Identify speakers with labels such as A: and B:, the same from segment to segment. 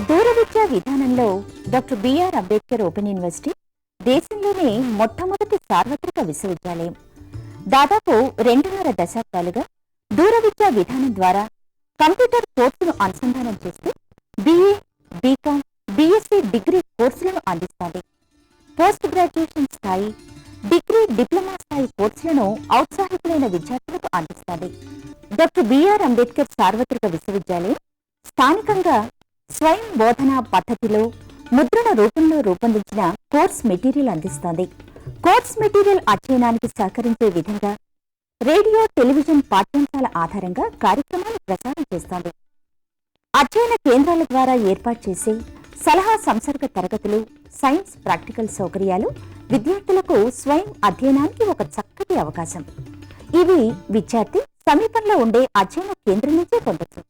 A: దూర విద్యా విధానంలో doctor B R Ambedkar open university దేశంలోనే మొట్టమొదటి సార్వత్రిక విశ్వవిద్యాలయం. దాదాపు 2.5 దశాబ్దాలుగా దూర విద్యా విధానం ద్వారా కంప్యూటర్ కోర్సును అనుసంధానం చేస్తూ బిఏ, బీకామ్, బిఎస్సీ డిగ్రీ కోర్సులను అందిస్తోంది. పోస్ట్ గ్రాడ్యుయేషన్ స్థాయి, డిగ్రీ, డిప్లొమా స్థాయి కోర్సులను ఔత్సాహికులైన విద్యార్థులకు అందిస్తోంది. డాక్టర్ బిఆర్ అంబేద్కర్ సార్వత్రిక విశ్వవిద్యాలయం స్థానికంగా స్వయం బోధనా పద్ధతిలో ముద్రణ రూపంలో రూపొందించిన కోర్స్ మెటీరియల్ అందిస్తోంది. కోర్స్ మెటీరియల్ అధ్యయనానికి సహకరించే విధంగా రేడియో, టెలివిజన్ పాఠ్యాంశాల ఆధారంగా కార్యక్రమాలు ప్రసారం చేస్తోంది. అధ్యయన కేంద్రాల ద్వారా ఏర్పాటు చేసే సలహా సంసర్గ తరగతులు, సైన్స్ ప్రాక్టికల్ సౌకర్యాలు విద్యార్థులకు స్వయం అధ్యయనానికి ఒక చక్కటి అవకాశం. ఇవి విద్యార్థి సమీపంలో ఉండే అధ్యయన కేంద్రం నుంచే పొందొచ్చు.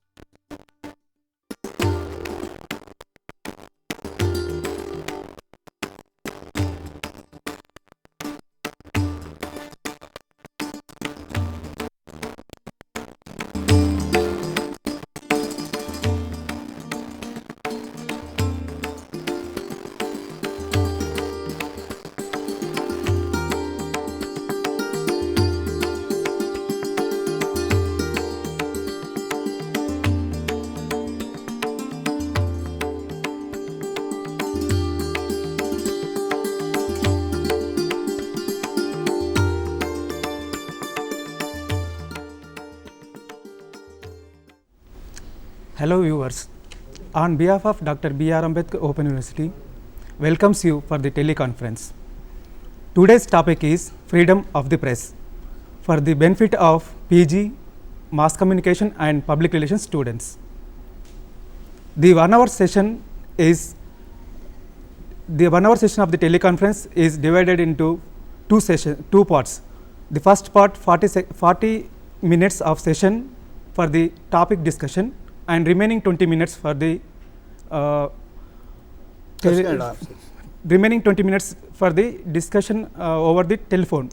B: Hello viewers, on behalf of Dr. B.R. Ambedkar Open University, welcomes you for the teleconference. Today's topic is freedom of the press for the benefit of PG, mass communication and public relations students. The 1 hour session of the teleconference is divided into two parts. The first part 40 minutes of session for the topic discussion and remaining 20 minutes for the discussion over the telephone.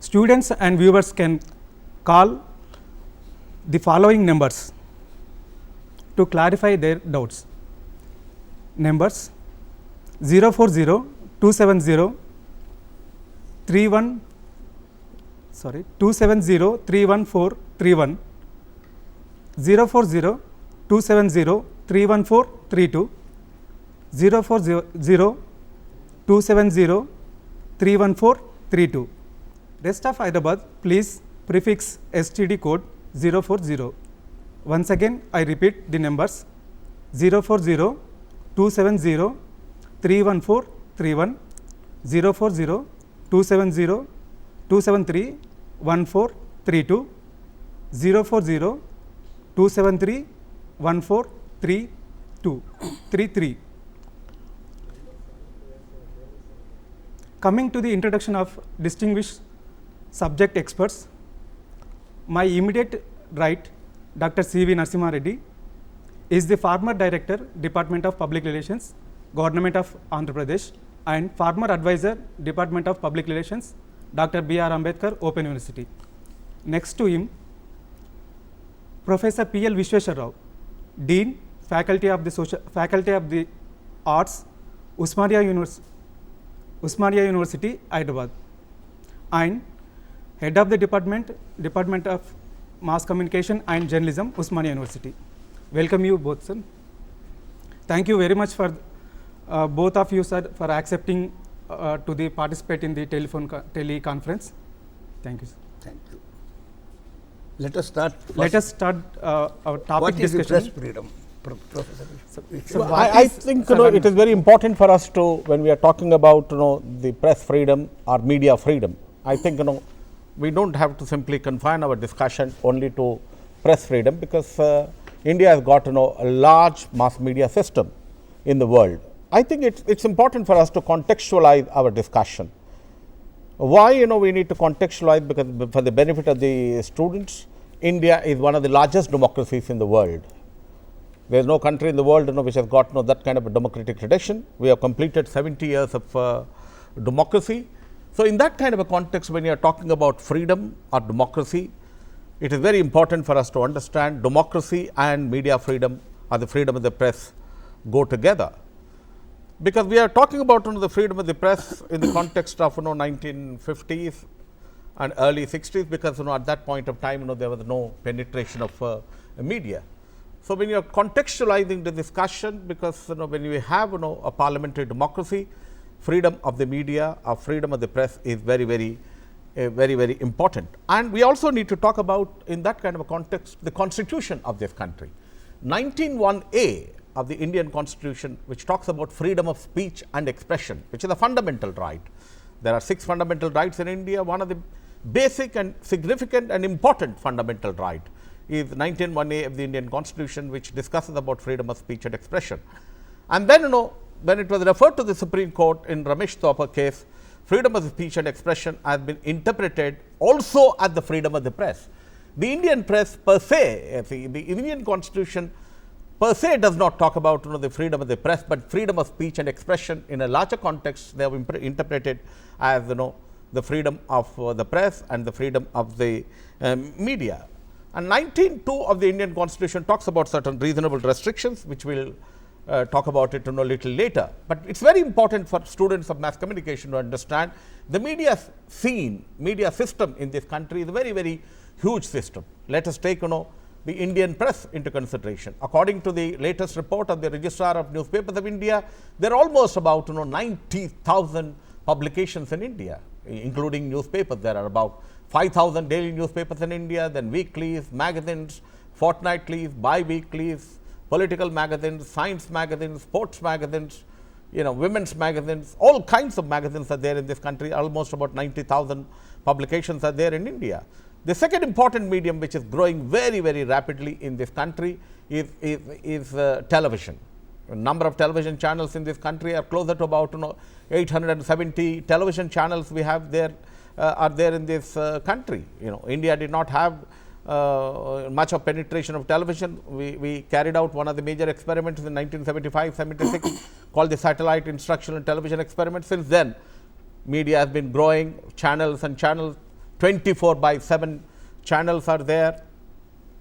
B: Students and viewers can call the following numbers to clarify their doubts. Numbers 040 270 31431, 040 270 31432, 040 270 31432. Rest of Hyderabad, please prefix STD code 040. Once again, I repeat the numbers 040 270 31431, 040 270 273 1432, 040 273 1433. Coming to the introduction of distinguished subject experts, my immediate right, Dr.C.V. Narasimha Reddy, is the former Director, Department of Public Relations, Government of Andhra Pradesh, and former Advisor, Department of Public Relations, Dr. B.R. Ambedkar Open University. Next to him, Professor P.L. Vishweshwar, Dean, Faculty of the Arts, Usmania University, Hyderabad, and Head of the Department of Mass Communication and Journalism, Usmania University. Welcome you both, sir. Thank you very much for both of you, sir, for accepting to participate in the teleconference. Thank you, sir.
C: Thank you. Let us start
B: our topic
C: what
B: discussion.
C: Is the press freedom, Professor?
B: So
D: I think it is very important for us to, when we are talking about the press freedom or media freedom, I think we don't have to simply confine our discussion only to press freedom, because India has got a large mass media system in the world. I think it's important for us to contextualize our discussion. Why we need to contextualize? Because for the benefit of the students, India is one of the largest democracies in the world. There is no country in the world which has got that kind of a democratic tradition. We have completed 70 years of democracy. So in that kind of a context, when you are talking about freedom or democracy, it is very important for us to understand democracy and media freedom or the freedom of the press go together. Because we are talking about the freedom of the press in the context of 1950s and early 60s, because at that point of time there was no penetration of media. So, when you are contextualizing the discussion, because when you have a parliamentary democracy, freedom of the media or freedom of the press is very, very important. And we also need to talk about, in that kind of a context, the constitution of this country. 19(1)(a) of the Indian Constitution, which talks about freedom of speech and expression, which is a fundamental right. There are 6 fundamental rights in India. One of the basic and significant and important fundamental right is 19(1)(a) of the Indian Constitution, which discusses about freedom of speech and expression. And then when it was referred to the Supreme Court in Ramesh Thopar case, freedom of speech and expression has been interpreted also as the freedom of the press. The Indian press per se, the Indian Constitution per se does not talk about the freedom of the press, but freedom of speech and expression in a larger context they have interpreted as the freedom of the press and the freedom of the media. And 19(2) of the Indian Constitution talks about certain reasonable restrictions, which we will talk about it a little later. But it is very important for students of mass communication to understand the media scene, media system in this country is a very, very huge system. Let us take the Indian press into consideration. According to the latest report of the Registrar of Newspapers of India, there are almost about 90,000 publications in India, including newspapers. There are about 5,000 daily newspapers in India, then weeklies, magazines, fortnightlies, bi-weeklies, political magazines, science magazines, sports magazines, women's magazines, all kinds of magazines are there in this country. Almost about 90,000 publications are there in India. The second important medium which is growing very, very rapidly in this country is television. The number of television channels in this country are closer to about 870 television channels we have there are there in this country. India did not have much of penetration of television. We carried out one of the major experiments in 1975-76 called the satellite instructional television experiment. Since then, media has been growing, channels and channels, 24/7 channels are there,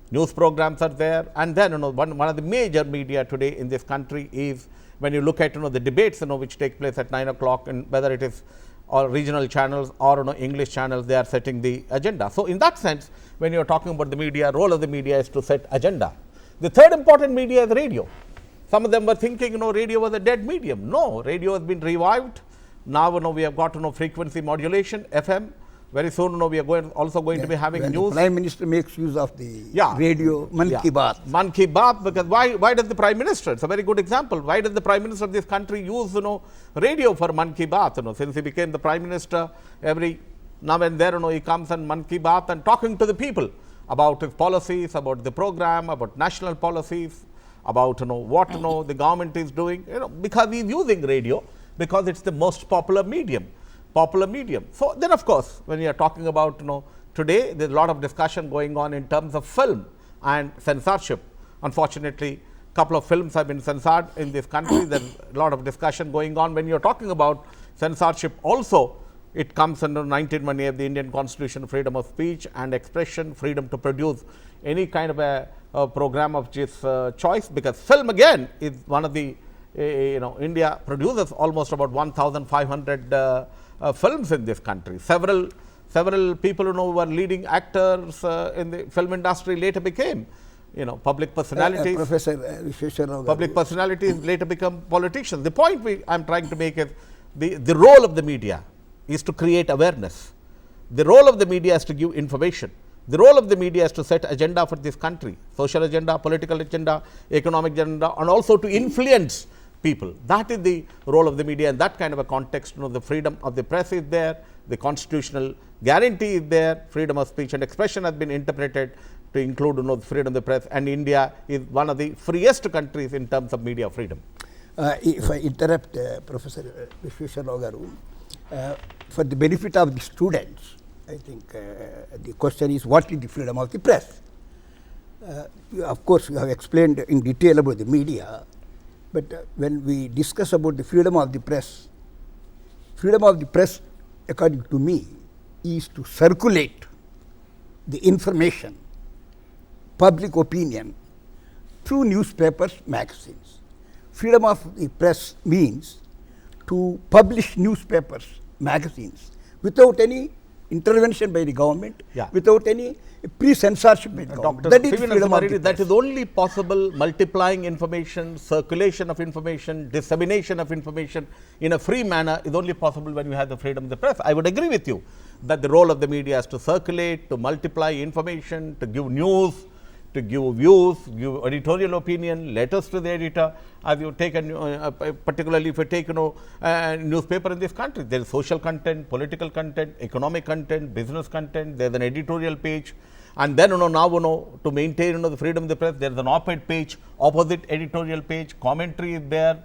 D: news programs are there, and then one of the major media today in this country is when you look at the debates which take place at 9 o'clock, and whether it is or regional channels or English channels, they are setting the agenda. So, in that sense, when you are talking about the media, role of the media is to set agenda. The third important media is radio. Some of them were thinking radio was a dead medium. No, radio has been revived. Now we have got frequency modulation, FM. Very soon we are also going to be having
C: when
D: news.
C: The Prime Minister makes use of the radio, Man Ki Baat.
D: Man Ki Baat, because why does the Prime Minister, it's a very good example, why does the Prime Minister of this country use radio for Man Ki Baat? Since he became the Prime Minister, every now and then he comes on Man Ki Baat and talking to the people about his policies, about the program, about national policies, about what the government is doing, because he is using radio, because it's the most popular medium. So, then of course, when you are talking about today, there is a lot of discussion going on in terms of film and censorship. Unfortunately, a couple of films have been censored in this country. There is a lot of discussion going on. When you are talking about censorship also, it comes under 19(1)(a) of the Indian Constitution, freedom of speech and expression, freedom to produce any kind of a program of this choice, because film again is one of the, India produces almost about 1,500 films in this country. Several people who were leading actors in the film industry later became public personalities.
C: Professor Vishweshwar,
D: public personalities later become politicians. The point I am trying to make is the role of the media is to create awareness. The role of the media is to give information. The role of the media is to set agenda for this country, social agenda, political agenda, economic agenda, and also to influence people. That is the role of the media. In that kind of a context, the freedom of the press is there, the constitutional guarantee is there, freedom of speech and expression has been interpreted to include the freedom of the press, and India is one of the freest countries in terms of media freedom.
C: If I interrupt Professor Vishweshwar, for the benefit of the students, I think the question is, what is the freedom of the press? Of course, you have explained in detail about the media. But when we discuss about the freedom of the press, according to me, is to circulate the information public opinion through newspapers, magazines. Freedom of the press means to publish newspapers, magazines without any intervention by the government,
D: Yeah.
C: without any pre-censorship by the government.
D: Dr.
C: That is
D: C.V.
C: freedom of the
D: Narasimha, that
C: press.
D: is only possible multiplying information, circulation of information, dissemination of information in a free manner is only possible when you have the freedom of the press. I would agree with you that the role of the media is to circulate, to multiply information, to give news, to give views, give editorial opinion, letters to the editor. As you take particularly if you take newspaper in this country, there is social content, political content, economic content, business content. There is an editorial page, and then now to maintain the freedom of the press, there is an op-ed page, opposite editorial page, commentary is there.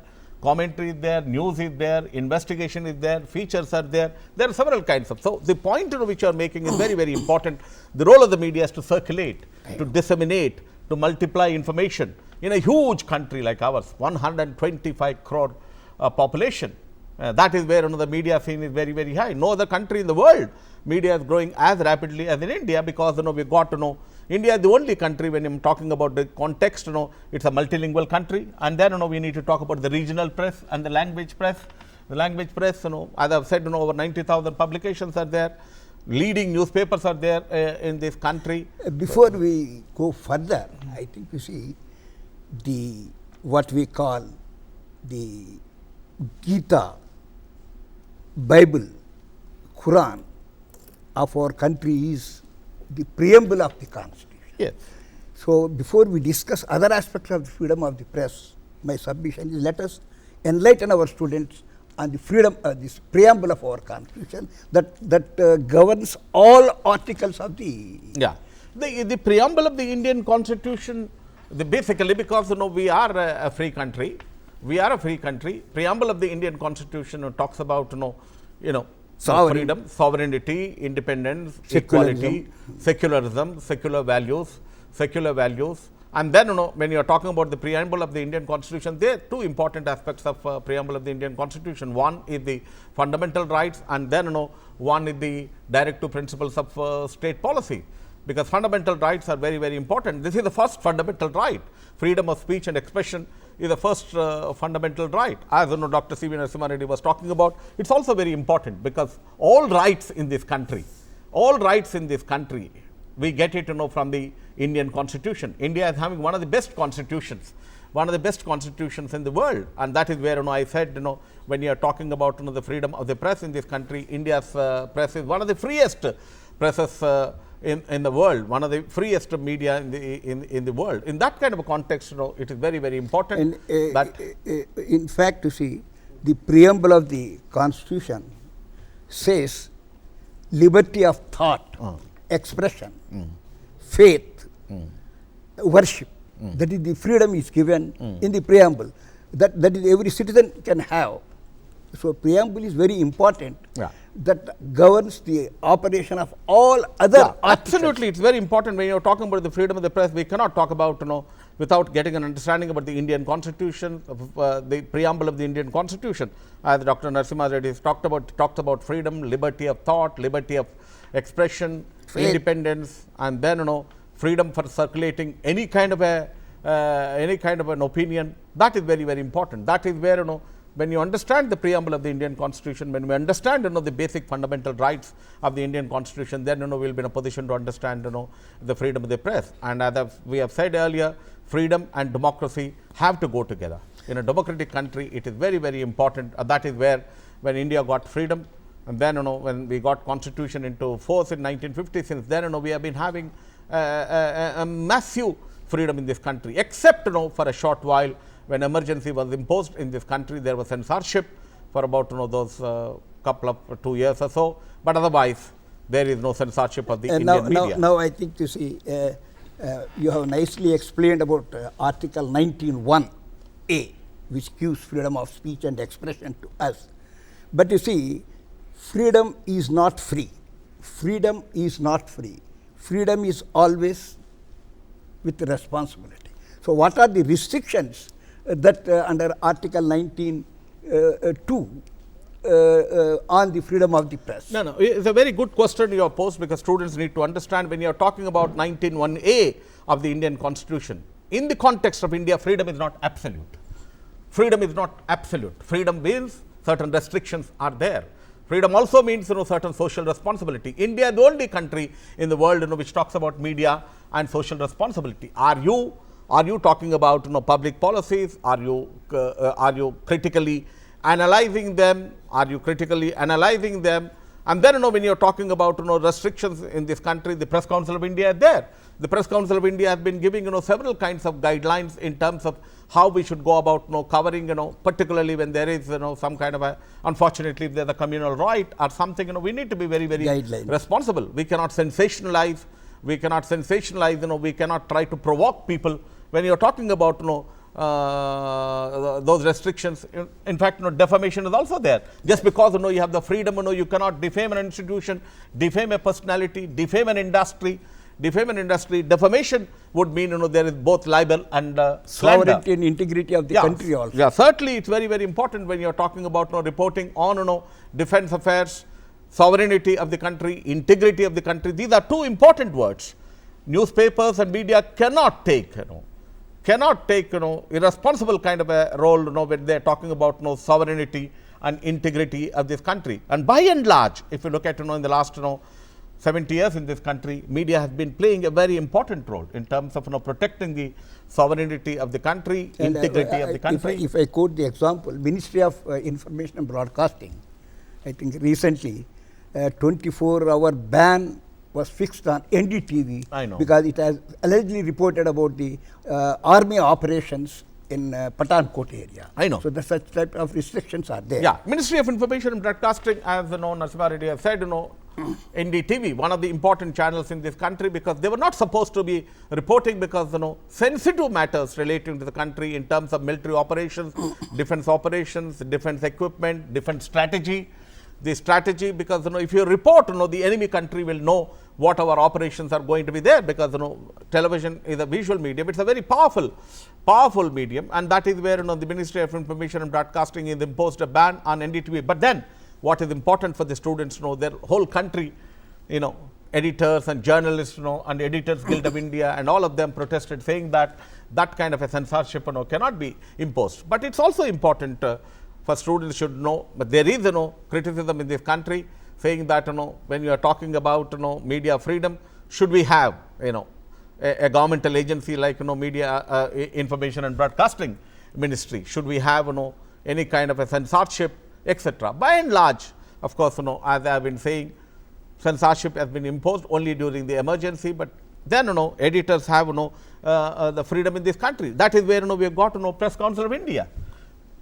D: News is there, investigation is there, features are there. There are several kinds of. So, the point which you are making is very, very important. The role of the media is to circulate, to disseminate, to multiply information. In a huge country like ours, 125 crore population, that is where the media scene is very, very high. No other country in the world media is growing as rapidly as in India, because we got to know India is the only country, when I am talking about the context, it's a multilingual country, and then we need to talk about the regional press and the language press. The language press, as I have said, over 90,000 publications are there, leading newspapers are there in this country.
C: Before we go further, I think you see the what we call the Gita, Bible, Quran of our country is the preamble of the Constitution.
D: Yes.
C: So, before we discuss other aspects of the freedom of the press, my submission is, let us enlighten our students on the freedom, this preamble of our Constitution that governs all articles of the.
D: Yeah. The preamble of the Indian Constitution, basically because we are a free country, preamble of the Indian Constitution talks about freedom, sovereignty, independence, equality, secularism, secular values, and then when you are talking about the preamble of the Indian Constitution, there are two important aspects of preamble of the Indian Constitution. One is the fundamental rights, and then one is the directive principles of state policy, because fundamental rights are very, very important. This is the first fundamental right. Freedom of speech and expression is the first fundamental right. As Dr.C.V. Narasimha Reddy was talking about, it's also very important, because all rights in this country, we get it from the Indian Constitution. India is having one of the best constitutions in the world, and that is where I said, when you are talking about the freedom of the press in this country, India's press is one of the freest presses in the world, one of the freest media in the world. In that kind of a context, it is very, very important.
C: And,
D: that
C: in fact, you see, the preamble of the Constitution says liberty of thought, expression, faith, worship. That is, the freedom is given in the preamble. That is, every citizen can have. So, preamble is very important.
D: Yeah.
C: That governs the operation of all other articles.
D: Absolutely, it's very important. When you are talking about the freedom of the press, we cannot talk about without getting an understanding about the Indian Constitution, the preamble of the Indian Constitution. As Dr. Narasimha Reddy talked about freedom, liberty of thought, liberty of expression,
C: Faith.
D: Independence, and then freedom for circulating any kind of an opinion. That is very, very important. That is where when you understand the preamble of the Indian Constitution, when we understand the basic fundamental rights of the Indian Constitution, then we will be in a position to understand the freedom of the press. And as we have said earlier, freedom and democracy have to go together. In a democratic country, it is very, very important. That is where, when India got freedom, and then when we got Constitution into force in 1950, since then we have been having a massive freedom in this country, except for a short while. When emergency was imposed in this country, there was censorship for about those couple of 2 years or so, but otherwise there is no censorship of the Indian media.
C: Now I think you see, you have nicely explained about Article 19(1)(a), which gives freedom of speech and expression to us. But you see, freedom is not free. Freedom is not free. Freedom is always with responsibility. So, what are the restrictions that under Article 19(2) on the freedom of the press?
D: No, no, it's a very good question you have posed, because students need to understand when you are talking about 19(1)(a) of the Indian Constitution. In the context of India, freedom is not absolute. Freedom is not absolute. Freedom means certain restrictions are there. Freedom also means certain social responsibility. India is the only country in the world which talks about media and social responsibility. Are you talking about public policies? Are you critically analyzing them? Are you critically analyzing them? And then when you are talking about restrictions in this country, the Press Council of India is there. The Press Council of India has been giving several kinds of guidelines in terms of how we should go about covering, particularly when there is some kind of a, unfortunately if there is a communal riot or something, we need to be very responsible. We cannot sensationalize, we cannot try to provoke people when you are talking about those restrictions. In fact, defamation is also there. Just because you have the freedom, you cannot defame an institution, defame a personality, defame an industry. Defamation would mean there is both libel and slander.
C: Sovereignty and integrity of the country also.
D: Yeah, certainly it's very important when you are talking about reporting on defense affairs, sovereignty of the country, integrity of the country. These are two important words. Newspapers and media cannot take irresponsible kind of a role when they are talking about sovereignty and integrity of this country. And by and large, if you look at in the last 70 years in this country, media has been playing a very important role in terms of
C: protecting
D: the sovereignty of the country,
C: and
D: integrity of the country.
C: If I quote the example, Ministry of Information and Broadcasting, I think recently 24-hour ban was fixed on NDTV.
D: I know.
C: Because it has allegedly reported about the army operations in Pathankot area.
D: I know.
C: So the such type of restrictions are there.
D: Yeah, Ministry of Information and Broadcasting, as Narasimha Reddy has said, NDTV, one of the important channels in this country, because they were not supposed to be reporting because sensitive matters relating to the country in terms of military operations, defense equipment, defense strategy. The strategy, because if you report, the enemy country will know what our operations are going to be there, because television is a visual medium. It's a very powerful medium, and that is where the Ministry of Information and Broadcasting has imposed a ban on NDTV. But then what is important for the students their whole country, editors and journalists, and Editors Guild of India, and all of them protested, saying that that kind of a censorship cannot be imposed. But it's also important for students should know, but there is criticism in this country saying that when you are talking about media freedom, should we have a governmental agency like Media Information and Broadcasting Ministry, should we have any kind of a censorship, etc. By and large, of course, as I have been saying, censorship has been imposed only during the emergency, but then editors have the freedom in this country. That is where we have got Press Council of India.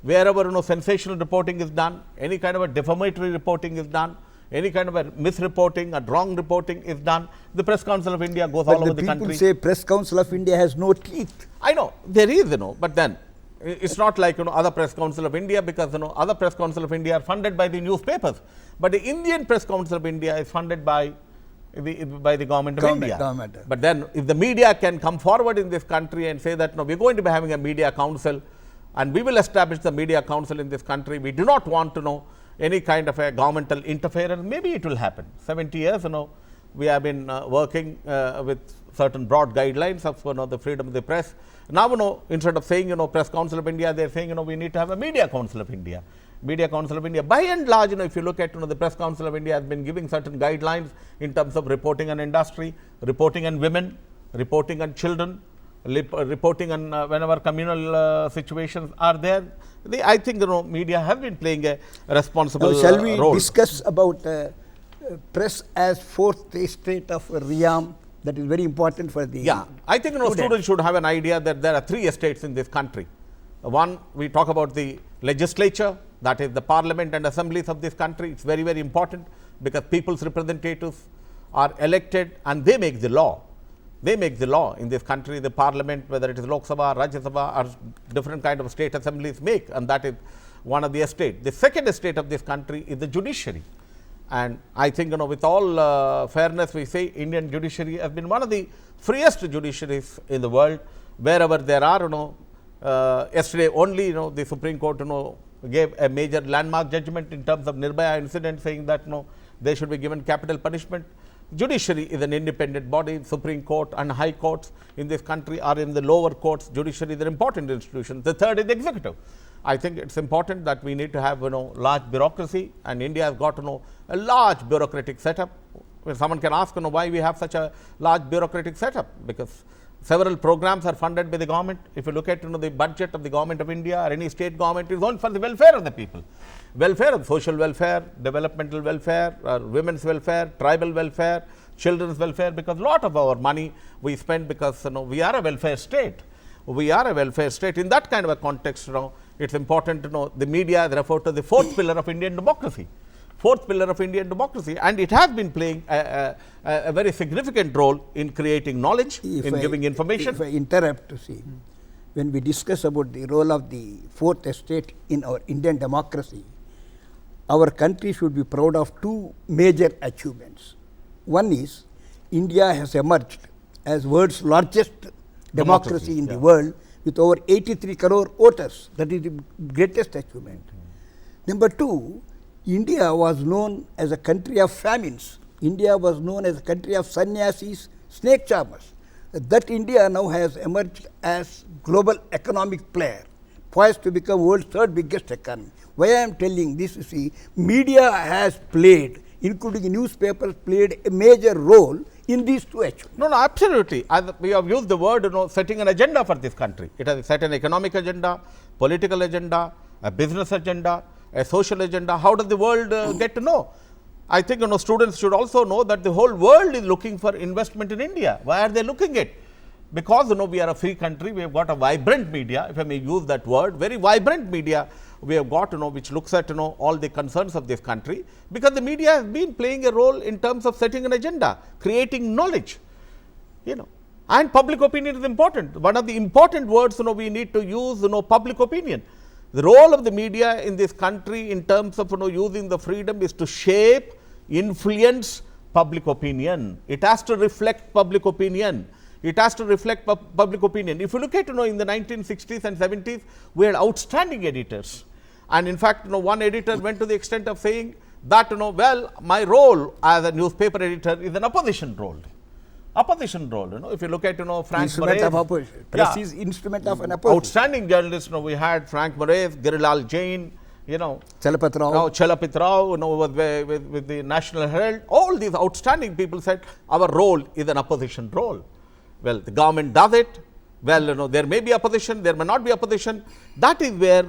D: Wherever sensational reporting is done, any kind of a defamatory reporting is done, any kind of a misreporting or wrong reporting is done, the Press Council of India goes all over the country.
C: People say Press Council of India has no teeth.
D: I know, there is, but then it's not like other Press Council of India, because other Press Council of India are funded by the newspapers, but the Indian Press Council of India is funded by the government of India. But then if the media can come forward in this country and say that we're going to be having a media council, and we will establish the media council in this country, we do not want any kind of a governmental interference, maybe it will happen. 70 years we have been working with certain broad guidelines of the freedom of the press. Now instead of saying Press Council of India, they are saying we need to have a Media Council of India. Media Council of India, by and large, if you look at the Press Council of India has been giving certain guidelines in terms of reporting on industry, reporting on women, reporting on children, reporting on whenever communal situations are there. I think media have been playing a responsible role.
C: Shall we discuss about press as fourth estate of realm? That is very important for the
D: I think students should have an idea that there are three estates in this country. One, we talk about the legislature, that is the parliament and assemblies of this country. It's very important, because people's representatives are elected and they make the law. They make the law in this country. The parliament, whether it is Lok Sabha, Rajya Sabha, or different kind of state assemblies make, and that is one of the estate. The second estate of this country is the judiciary. And I think with all fairness, we say Indian judiciary has been one of the freest judiciaries in the world. Wherever there are yesterday only the Supreme Court gave a major landmark judgment in terms of Nirbhaya incident, saying that they should be given capital punishment. Judiciary is an independent body. Supreme Court and High Courts in this country are in the lower courts. Judiciary is an important institution. The third is the executive. I think it's important that we need to have large bureaucracy, and India has got a large bureaucratic setup. When someone can ask why we have such a large bureaucratic setup, because several programs are funded by the government. If you look at the budget of the government of India or any state government, it is only for the welfare of the people. Welfare of social welfare, developmental welfare, women's welfare, tribal welfare, children's welfare, because a lot of our money we spend because we are a welfare state. We are a welfare state. In that kind of a context, it's important to know the media is referred to the fourth pillar of Indian democracy. Fourth pillar of Indian democracy, and it has been playing a very significant role in creating knowledge, giving information.
C: If I interrupt to see, when we discuss about the role of the fourth estate in our Indian democracy, our country should be proud of two major achievements. One is India has emerged as world's largest democracy in the world with over 83 crore voters. That is the greatest achievement. Number two, India was known as a country of famines. India was known as a country of sannyasis, snake charmers. That India now has emerged as global economic player, poised to become world's third biggest economy. Why I am telling this, you see, media has played, including newspapers, played a major role in these two achievements.
D: No, absolutely. We have used the word, setting an agenda for this country. It has set an economic agenda, political agenda, a business agenda, a social agenda. How does the world get to know? I think students should also know that the whole world is looking for investment in India. Why are they looking at? Because we are a free country, we have got a vibrant media, if I may use that word, very vibrant media we have got which looks at all the concerns of this country, because the media has been playing a role in terms of setting an agenda, creating knowledge, and public opinion is important. One of the important words we need to use public opinion. The role of the media in this country in terms of using the freedom is to shape, influence public opinion. It has to reflect public opinion. It has to reflect public opinion. If you look at in the 1960s and 70s, we had outstanding editors, and in fact one editor went to the extent of saying that well, my role as a newspaper editor is an opposition role. Opposition role, if you look at Frank
C: Instrument of opposition. Press is instrument of an opposition.
D: Outstanding journalists, we had Frank Moraes, Girilal Jain,
C: Chalapat
D: Rao, was with the National Herald. All these outstanding people said our role is an opposition role. Well, the government does it. Well, there may be opposition, there may not be opposition. That is where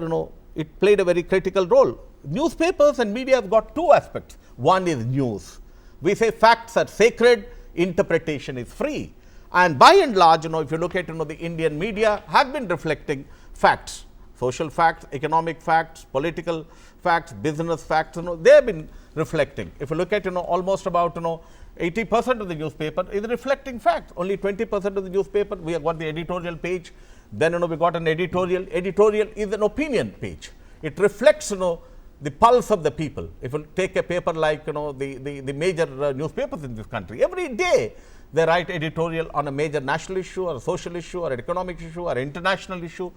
D: it played a very critical role. Newspapers and media have got two aspects. One is news. We say facts are sacred, interpretation is free, and by and large if you look at the Indian media have been reflecting facts, social facts, economic facts, political facts, business facts, they have been reflecting. If you look at almost about 80% of the newspaper is reflecting facts. Only 20% of the newspaper we have got the editorial page. Then we got an editorial. Editorial is an opinion page. It reflects the pulse of the people. If you take a paper like the major newspapers in this country, every day they write editorial on a major national issue or a social issue or an economic issue or international issue.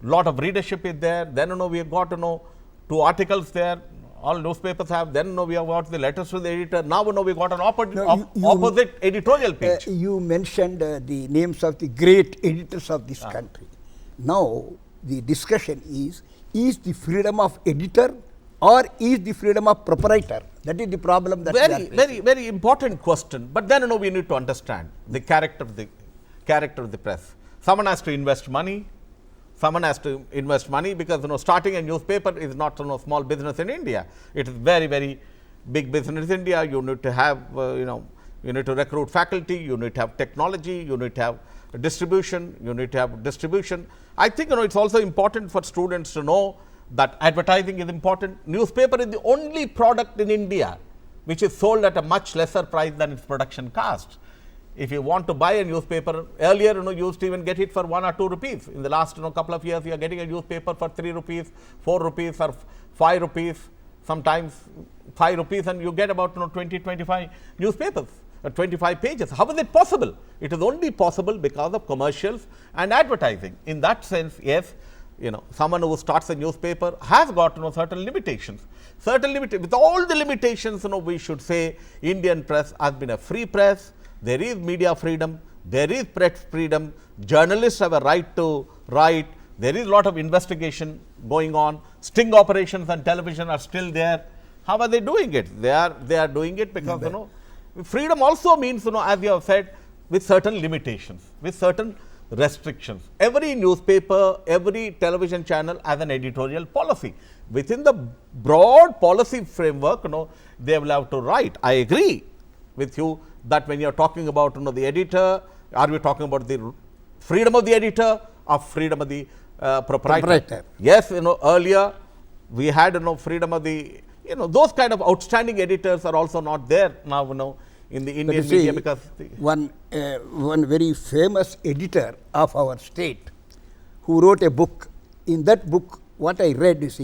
D: Lot of readership is there. Then we have got two articles there. All newspapers have. Then we have got the letters to the editor. Now we got an opposite editorial page.
C: You mentioned the names of the great editors of this country. Now the discussion is the freedom of editor or is the freedom of proprietor? That is the problem that
D: very important question. But then we need to understand the character of the press. Someone has to invest money. Someone has to invest money because starting a newspaper is not small business in India. It is very, very big business in India. You need to have you need to recruit faculty. You need to have technology. You need to have distribution. You need to have distribution. I think it's also important for students to know that advertising is important. Newspaper is the only product in India which is sold at a much lesser price than its production cost. If you want to buy a newspaper, earlier you used to even get it for 1 or 2 rupees. In the last couple of years, you are getting a newspaper for 3 rupees, 4 rupees or 5 rupees, sometimes 5 rupees, and you get about 20, 25 newspapers, 25 pages. How is it possible? It is only possible because of commercials and advertising. In that sense, yes, someone who starts a newspaper has got certain limitations. With all the limitations, we should say Indian press has been a free press. There is media freedom, there is press freedom, journalists have a right to write, there is a lot of investigation going on, sting operations on television are still there. How are they doing it? They are doing it because freedom also means, as you have said, with certain limitations, with certain restrictions. Every newspaper, every television channel has an editorial policy. Within the broad policy framework, they will have to write. I agree with you that when you are talking about the editor, are we talking about the freedom of the editor or freedom of the proprietor? Yes, earlier we had freedom of the, those kind of outstanding editors are also not there now, in the Indian media, because
C: one very famous editor of our state who wrote a book. In that book, what I read, is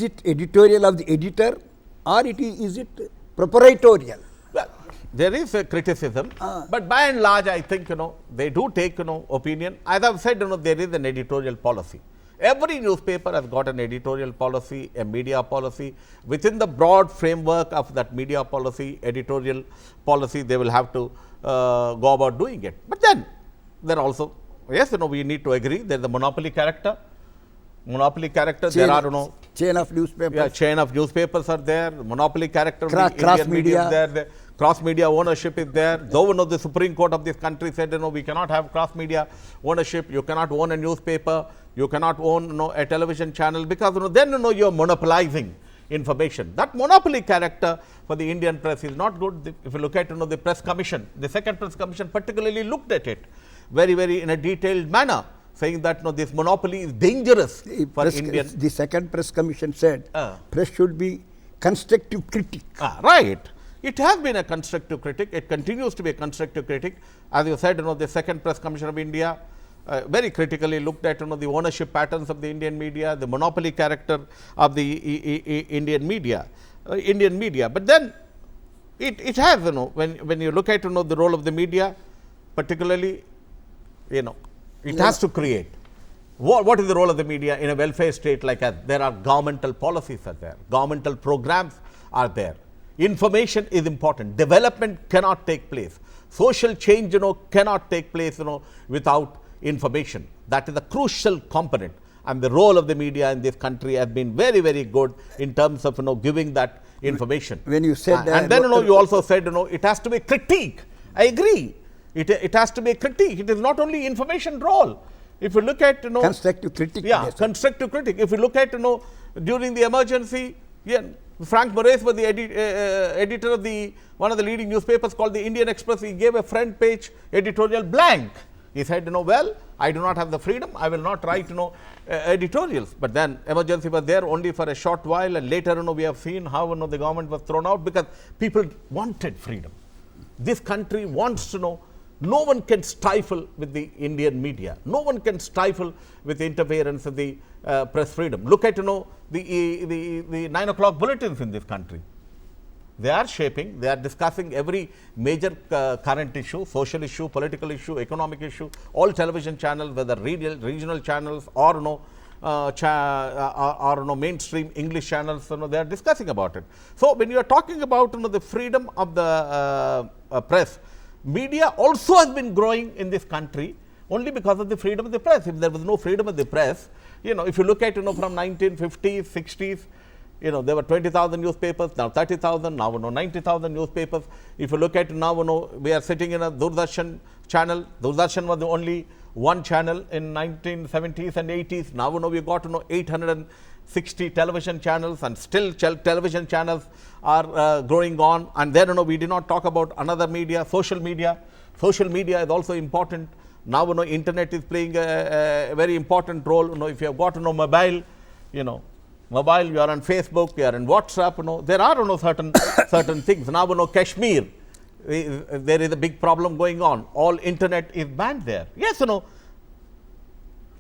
C: it editorial of the editor or is it proprietorial?
D: Well, there is a criticism, but by and large, I think they do take opinion. As I've said, there is an editorial policy. Every newspaper has got an editorial policy, a media policy. Within the broad framework of that media policy, editorial policy, they will have to go about doing it. But then there also, yes, we need to agree, there is a monopoly character. There are
C: chain of newspapers.
D: Yeah, chain of newspapers are there. Monopoly character.
C: Cross media
D: is there. Cross media ownership is there. Though the Supreme Court of this country said, we cannot have cross media ownership. You cannot own a newspaper. You cannot own a television channel, because then you are monopolizing information. That monopoly character for the Indian press is not good. If you look at the press commission, the second press commission particularly looked at it very in a detailed manner, saying that this monopoly is dangerous for Indian.
C: The second press commission said press should be constructive critic.
D: Right. It has been a constructive critic. It continues to be a constructive critic. As you said, the second press commission of India very critically looked at the ownership patterns of the Indian media, the monopoly character of the Indian media. But then it has, when you look at the role of the media, particularly, it has to create. What is the role of the media in a welfare state like us? There are governmental policies are there, governmental programs are there. Information is important. Development cannot take place. Social change, cannot take place, without information. That is a crucial component, and the role of the media in this country has been very good in terms of giving that information.
C: When you said
D: and then you also said it has to be critique. I agree. It has to be a critique. It is not only information role. If you look at
C: constructive critic.
D: Yeah, constructive critic. If you look at during the emergency, Frank Moraes was the editor of one of the leading newspapers called the Indian Express. He gave a front page editorial blank. He said, well, I do not have the freedom, I will not write, editorials. But then emergency was there only for a short while, and later, we have seen how, the government was thrown out because people wanted freedom. This country wants to know. No one can stifle with the Indian media. No one can stifle with the interference of the press freedom. Look at, the 9 o'clock bulletins in this country. They are shaping, they are discussing every major current issue, social issue, political issue, economic issue. All television channels, whether regional channels or mainstream English channels, they are discussing about it. So when you are talking about the freedom of the press, media also has been growing in this country only because of the freedom of the press. If there was no freedom of the press, if you look at from 1950s, 60s, there were 20,000 newspapers, now 30,000, now 90,000 newspapers. If you look at now, we are sitting in a Doordarshan channel. Doordarshan was the only one channel in 1970s and 80s. Now, we got 860 television channels, and still television channels are growing on. And then, we did not talk about another media, social media. Social media is also important. Now, internet is playing a very important role. If you have got mobile, mobile, you are on Facebook, you are on WhatsApp, there are certain things. Now, Kashmir, there is a big problem going on. All internet is banned there. Yes,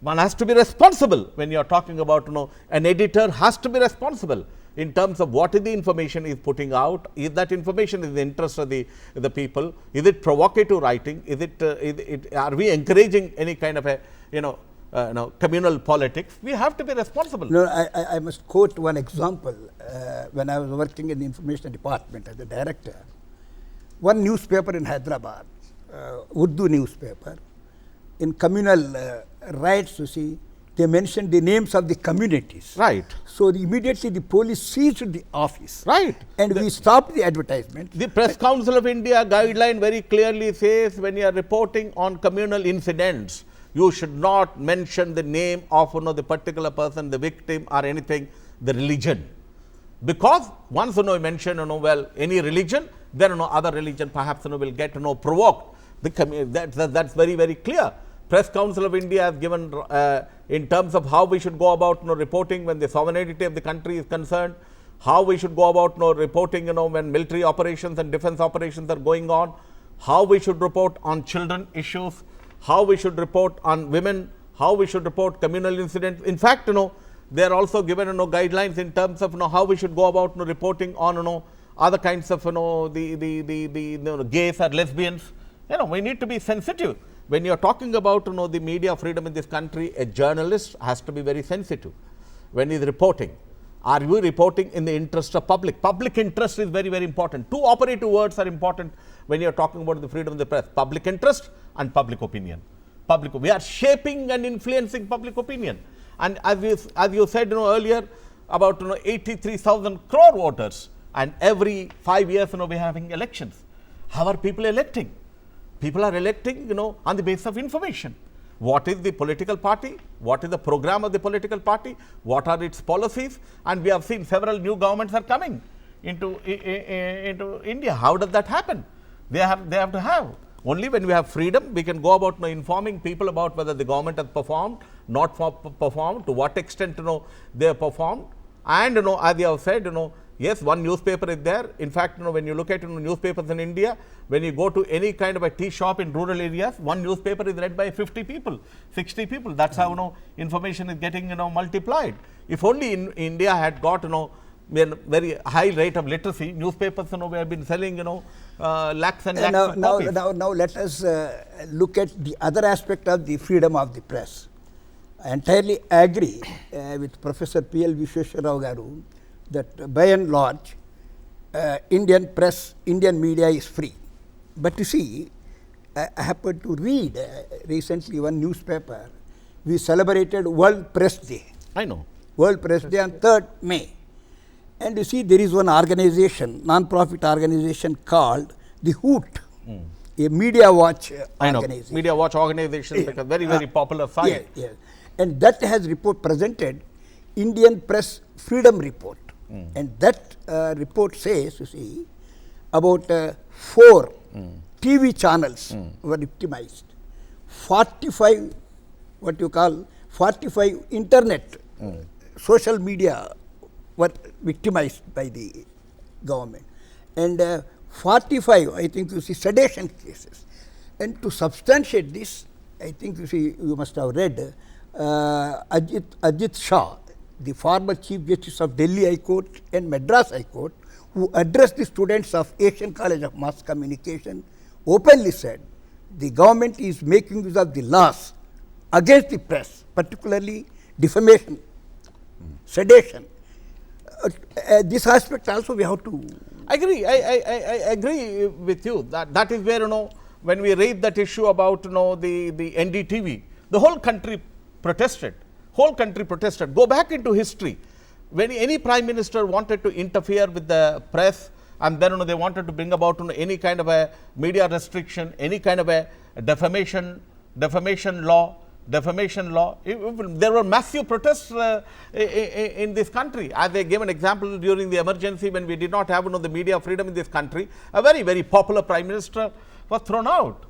D: one has to be responsible when you are talking about, an editor has to be responsible in terms of what is the information he is putting out. Is that information in the interest of the people? Is it provocative writing? Is it, are we encouraging any kind of a, communal politics. We have to be responsible.
C: No, I must quote one example. When I was working in the information department as a director, one newspaper in Hyderabad, Urdu newspaper, in communal riots, you see, they mentioned the names of the communities.
D: Right.
C: So immediately the police seized the office.
D: Right.
C: And we stopped the advertisement.
D: The Press Council of India guideline very clearly says when you are reporting on communal incidents, you should not mention the name of the particular person, the victim or anything, the religion. Because once you mention well, any religion, then other religion perhaps will get provoked. That's very, very clear. Press Council of India has given in terms of how we should go about reporting when the sovereignty of the country is concerned, how we should go about reporting when military operations and defense operations are going on, how we should report on children issues, how we should report on women, how we should report communal incidents. In fact, they are also given guidelines in terms of how we should go about reporting on other kinds of the gays or lesbians. We need to be sensitive. When you are talking about the media freedom in this country, a journalist has to be very sensitive when he is reporting. Are you reporting in the interest of public? Public interest is very, very important. Two operative words are important when you are talking about the freedom of the press: public interest and public opinion. We are shaping and influencing public opinion. And as you said earlier, about 83,000 crore voters, and every 5 years we are having elections. How are people electing? People are electing on the basis of information. What is the political party? What is the program of the political party? What are its policies? And we have seen several new governments are coming into India. How does that happen? They have to have. Only when we have freedom, we can go about informing people about whether the government has performed, not performed, to what extent they have performed. And as you have said, yes, one newspaper is there. In fact, when you look at newspapers in India, when you go to any kind of a tea shop in rural areas, one newspaper is read by 50 people, 60 people. That's how information is getting multiplied. If only in India had got very high rate of literacy, newspapers we have been selling lakhs and lakhs of copies.
C: Now let us look at the other aspect of the freedom of the press. I entirely agree with Professor P.L. Vishweshwar garu that by and large Indian press, Indian media is free. But you see, I happened to read recently one newspaper. We celebrated World Press Day.
D: I know.
C: World Press Day on 3rd May. And you see, there is one organization, non-profit organization called the Hoot, a media watch organization.
D: Media watch organization is a very, very popular site.
C: Yes. And that has presented Indian Press Freedom Report. And that report says, you see, about 4 TV channels were victimized, 45 internet social media were victimized by the government, and 45, I think, you see, sedition cases. And to substantiate this, I think, you see, you must have read Ajit Shah, the former Chief Justice of Delhi High Court and Madras High Court, who addressed the students of Asian College of Mass Communication, openly said the government is making use of the laws against the press, particularly defamation, sedition. This aspect also we have to
D: agree. I agree with you. That is where when we raised that issue about the NDTV, the whole country protested. Go back into history. When any prime minister wanted to interfere with the press, and then they wanted to bring about any kind of a media restriction, any kind of a defamation law. There were massive protests in this country. As I gave an example during the emergency, when we did not have the media freedom in this country, a very, very popular prime minister was thrown out.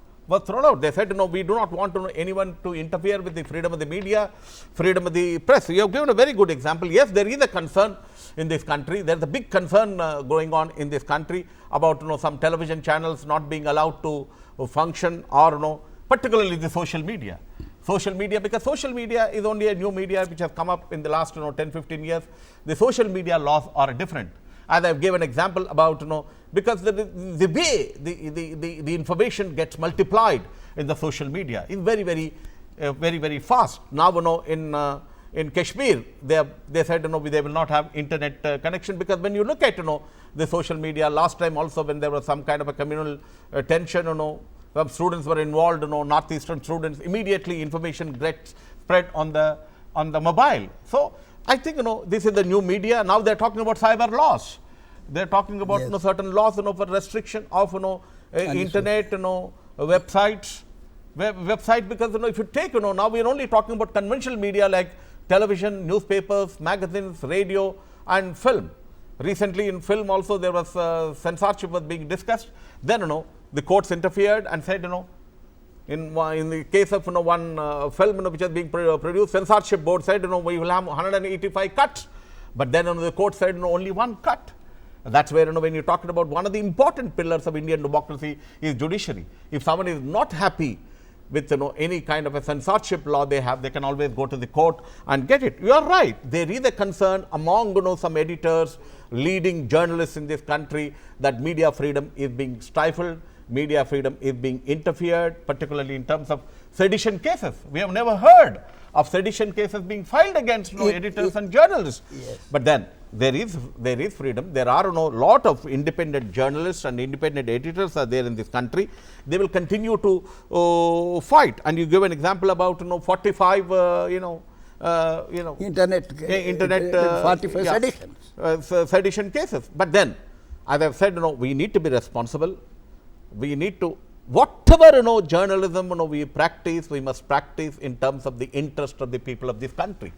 D: They said, no, we do not want anyone to interfere with the freedom of the media, freedom of the press. You have given a very good example. Yes, there is a concern in this country. There is a big concern going on in this country about some television channels not being allowed to function, or particularly the social media. Because social media is only a new media which has come up in the last 10-15 years. The social media laws are different. As I have given an example about because the way the information gets multiplied in the social media is very, very very, very fast. Now, in Kashmir, they said, they will not have internet connection, because when you look at, the social media, last time also when there was some kind of a communal tension, some students were involved, northeastern students, immediately information gets spread on the mobile. So, I think, this is the new media. Now they are talking about cyber laws. They are talking about,
C: Yes.
D: certain laws, for restriction of, internet, websites. Website, because, if you take, now we are only talking about conventional media like television, newspapers, magazines, radio and film. Recently in film also there was censorship was being discussed. Then, the courts interfered and said, in the case of, one film, which is being produced, censorship board said, we will have 185 cuts. But then, the court said, only one cut. That's where, when you're talking about one of the important pillars of Indian democracy is judiciary. If someone is not happy with, any kind of a censorship law they have, they can always go to the court and get it. You are right. There is a concern among, some editors, leading journalists in this country, that media freedom is being stifled, media freedom is being interfered, particularly in terms of sedition cases. We have never heard of sedition cases being filed against editors and journalists.
C: Yes.
D: But then there is freedom. There are lot of independent journalists and independent editors are there in this country. They will continue to fight. And you give an example about 45
C: internet 45 seditions.
D: Sedition cases. But then, as I have said, we need to be responsible. We need to, whatever journalism we practice, we must practice in terms of the interest of the people of this country.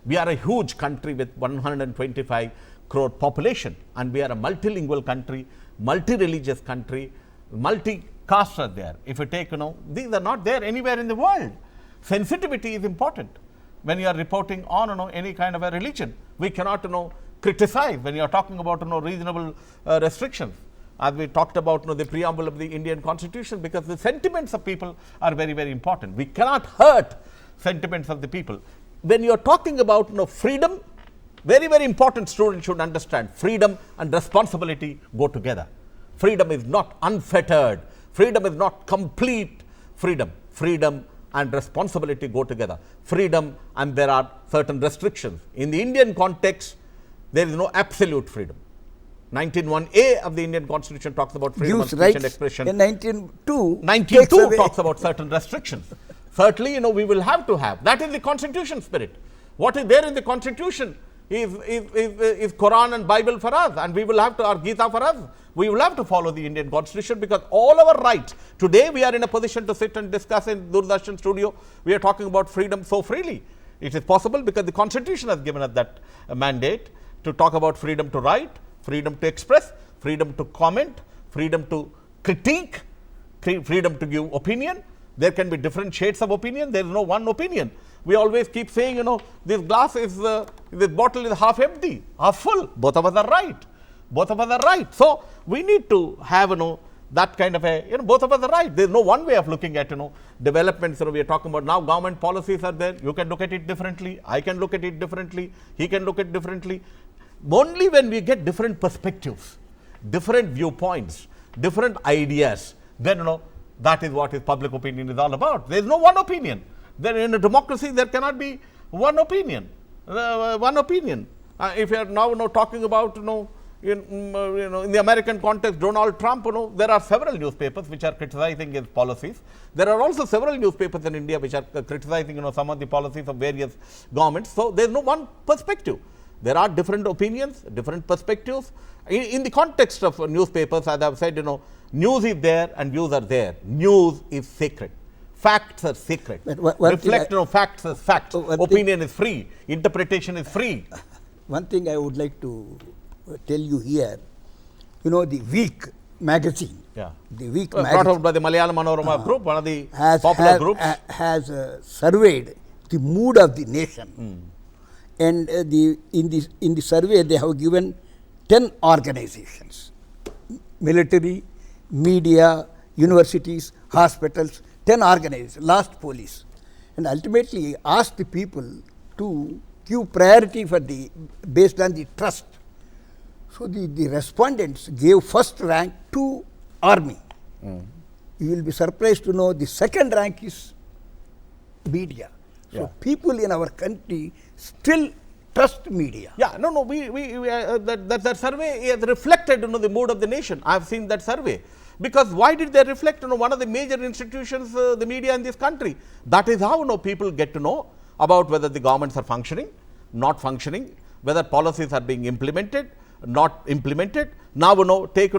D: We are a huge country with 125 crore population, and we are a multilingual country, multi-religious country, multi-castes are there. If you take, these are not there anywhere in the world. Sensitivity is important when you are reporting on, any kind of a religion. We cannot, criticize when you are talking about, reasonable restrictions. As we talked about, the preamble of the Indian Constitution, because the sentiments of people are very, very important. We cannot hurt sentiments of the people. When you are talking about, freedom, very, very important, students should understand, freedom and responsibility go together. Freedom is not unfettered. Freedom is not complete freedom. Freedom and responsibility go together. Freedom, and there are certain restrictions. In the Indian context, there is no absolute freedom. 19(1)(a) of the Indian Constitution talks about freedom of speech and expression.
C: In 19(2),
D: 19(2) talks about certain restrictions. Certainly, we will have to have. That is the Constitution spirit. What is there in the Constitution is Quran and Bible for us, and we will have to, or Gita for us. We will have to follow the Indian Constitution, because all our rights. Today, we are in a position to sit and discuss in Doordarshan studio. We are talking about freedom so freely. It is possible because the Constitution has given us that mandate to talk about freedom to write, freedom to express, freedom to comment, freedom to critique, freedom to give opinion. There can be different shades of opinion. There is no one opinion. We always keep saying, this glass is, this bottle is half empty, half full. Both of us are right. Both of us are right. So, we need to have, that kind of a, both of us are right. There is no one way of looking at, developments. We are talking about now government policies are there. You can look at it differently. I can look at it differently. He can look at it differently. Only when we get different perspectives, different viewpoints, different ideas, then, that is what public opinion is all about. There is no one opinion. Then in a democracy, there cannot be one opinion. If you are now talking about, in the American context, Donald Trump, there are several newspapers which are criticizing his policies. There are also several newspapers in India which are criticizing, some of the policies of various governments. So, there is no one perspective. There are different opinions, different perspectives. In the context of newspapers, as I have said, news is there and views are there. News is sacred. Facts are sacred. Reflect facts as facts. Opinion is free. Interpretation is free.
C: One thing I would like to tell you here, the Week magazine.
D: Yeah.
C: The Week
D: brought
C: magazine
D: out by the Malayalam Manorama group, one of the popular groups.
C: Has surveyed the mood of the nation. And in the survey, they have given 10 organizations, military, media, universities, hospitals, 10 organizations, last police. And ultimately asked the people to give priority based on the trust. So, the respondents gave first rank to army. You will be surprised to know the second rank is media. So
D: Yeah.
C: people in our country still trust media.
D: Yeah, no, no, that survey has reflected, the mood of the nation. I have seen that survey. Because why did they reflect, one of the major institutions, the media in this country? That is how, people get to know about whether the governments are functioning, not functioning, whether policies are being implemented, not implemented. Now, take, the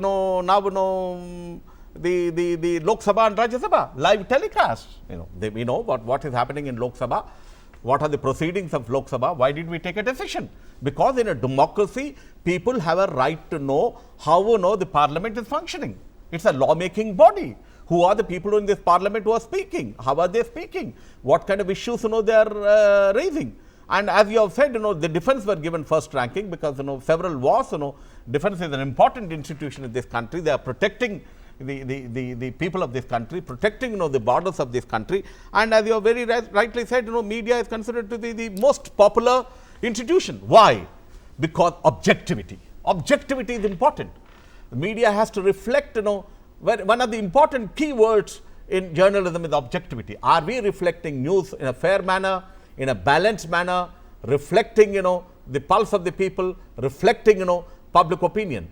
D: Lok Sabha and Rajya Sabha live telecast. We know what is happening in Lok Sabha. What are the proceedings of Lok Sabha? Why did we take a decision? Because in a democracy, people have a right to know how the parliament is functioning. It's a lawmaking body. Who are the people in this parliament who are speaking? How are they speaking? What kind of issues they are raising? And as you have said, the defense were given first ranking because several wars. Defense is an important institution in this country. They are protecting the people of this country, protecting the borders of this country. And as you have very rightly said, media is considered to be the most popular institution. Why? Because objectivity. Objectivity is important. The media has to reflect, one of the important keywords in journalism is objectivity. Are we reflecting news in a fair manner, in a balanced manner, reflecting, the pulse of the people, reflecting, public opinion?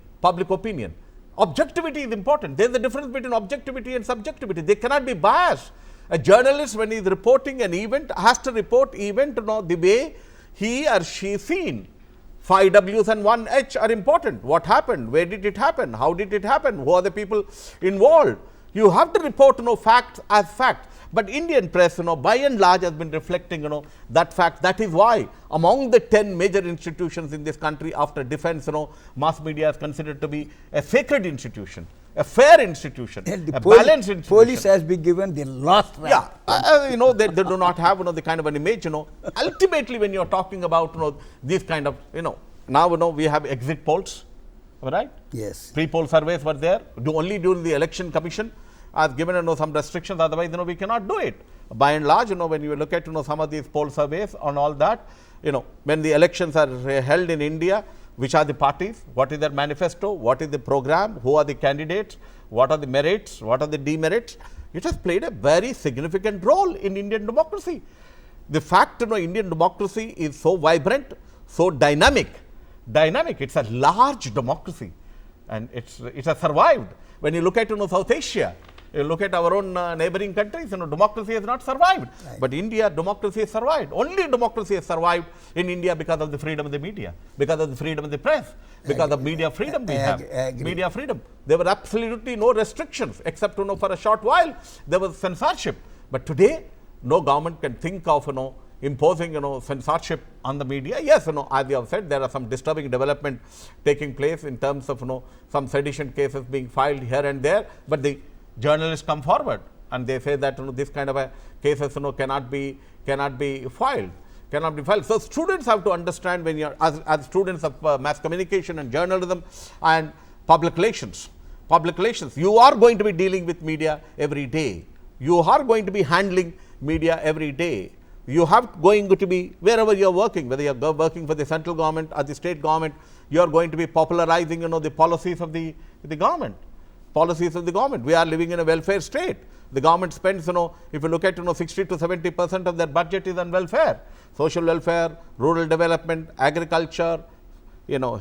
D: Objectivity is important. There is a difference between objectivity and subjectivity. They cannot be biased. A journalist, when he is reporting an event, has to report event the way he or she is seen. 5 Ws and 1 H are important. What happened? Where did it happen? How did it happen? Who are the people involved? You have to report facts as facts. But Indian press, by and large has been reflecting, that fact. That is why among the 10 major institutions in this country after defense, mass media is considered to be a sacred institution, a fair institution,
C: And
D: a balanced institution.
C: police has been given the last rank.
D: Yeah, they do not have, the kind of an image, Ultimately, when you are talking about, these kind of, now, we have exit polls, right?
C: Yes.
D: Pre-poll surveys were there. Only during the election commission has given some restrictions, otherwise we cannot do it. By and large, when you look at some of these poll surveys and all that, when the elections are held in India, which are the parties, what is their manifesto, what is the program, who are the candidates, what are the merits, what are the demerits, it has played a very significant role in Indian democracy. The fact, Indian democracy is so vibrant, so dynamic, it's a large democracy and it has survived. When you look at South Asia, you look at our own neighboring countries, democracy has not survived.
C: Right.
D: But India, democracy has survived. Only democracy has survived in India because of the freedom of the media, because of the freedom of the press, because of media freedom we have. Media freedom. There were absolutely no restrictions except for a short while there was censorship. But today, no government can think of imposing censorship on the media. Yes, as you have said, there are some disturbing development taking place in terms of some sedition cases being filed here and there, but the journalists come forward and they say that this kind of a cases cannot be filed. So students have to understand, when you are as students of mass communication and journalism and public relations, you are going to be dealing with media every day. You are going to be handling media every day. You have going to be, wherever you are working, whether you are working for the central government or the state government, you are going to be popularizing the policies of the government. We are living in a welfare state. The government spends, if you look at 60 to 70% of their budget is on welfare, social welfare, rural development, agriculture,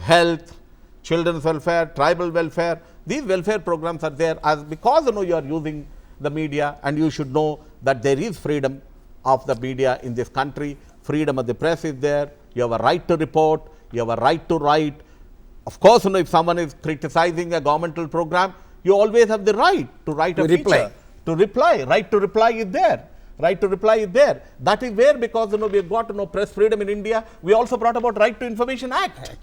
D: health, children's welfare, tribal welfare. These welfare programs are there because you are using the media, and you should know that there is freedom of the media in this country. Freedom of the press is there. You have a right to report. You have a right to write. Of course, if someone is criticizing a governmental program, you always have the right to write a feature, to reply. Right to reply is there. That is where, because we have got press freedom in India, we also brought about Right to Information Act.